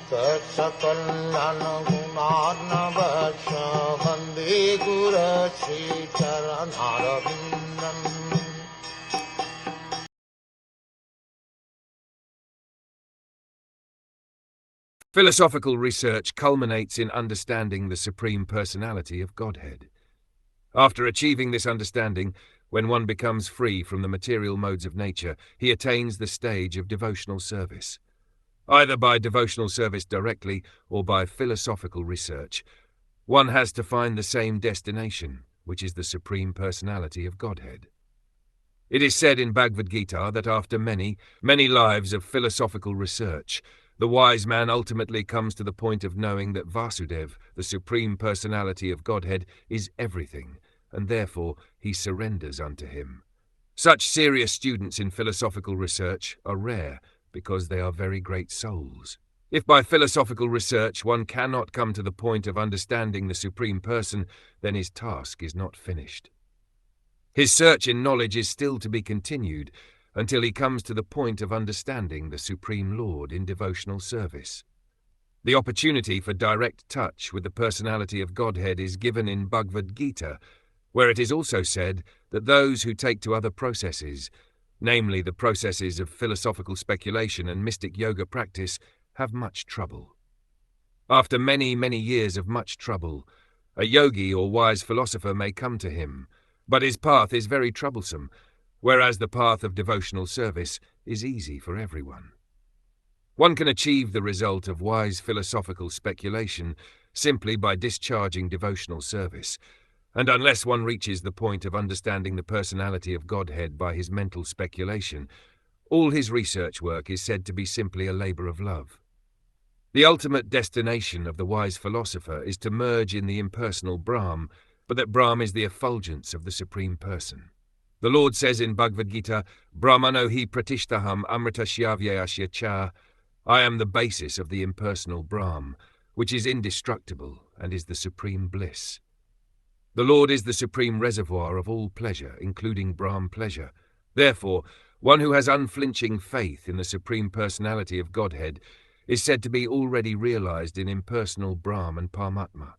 Saksakallan gunarnavasya Vande Guru Sri Charanarvindam. Philosophical research culminates in understanding the Supreme Personality of Godhead. After achieving this understanding, when one becomes free from the material modes of nature, he attains the stage of devotional service. Either by devotional service directly or by philosophical research, one has to find the same destination, which is the Supreme Personality of Godhead. It is said in Bhagavad Gita that after many, many lives of philosophical research, the wise man ultimately comes to the point of knowing that Vasudev, the Supreme Personality of Godhead, is everything, and therefore he surrenders unto him. Such serious students in philosophical research are rare because they are very great souls. If by philosophical research one cannot come to the point of understanding the Supreme Person, then his task is not finished. His search in knowledge is still to be continued until he comes to the point of understanding the Supreme Lord in devotional service. The opportunity for direct touch with the personality of Godhead is given in Bhagavad Gita, where it is also said that those who take to other processes, namely the processes of philosophical speculation and mystic yoga practice, have much trouble. After many, many years of much trouble, a yogi or wise philosopher may come to him, but his path is very troublesome, whereas the path of devotional service is easy for everyone. One can achieve the result of wise philosophical speculation simply by discharging devotional service, and unless one reaches the point of understanding the personality of Godhead by his mental speculation, all his research work is said to be simply a labor of love. The ultimate destination of the wise philosopher is to merge in the impersonal Brahm, but that Brahm is the effulgence of the Supreme Person. The Lord says in Bhagavad Gita, Brahmano hi pratishtaham amritasyavyayasya cha, I am the basis of the impersonal Brahm, which is indestructible and is the supreme bliss. The Lord is the supreme reservoir of all pleasure, including Brahm pleasure. Therefore, one who has unflinching faith in the Supreme Personality of Godhead is said to be already realized in impersonal Brahm and Paramatma.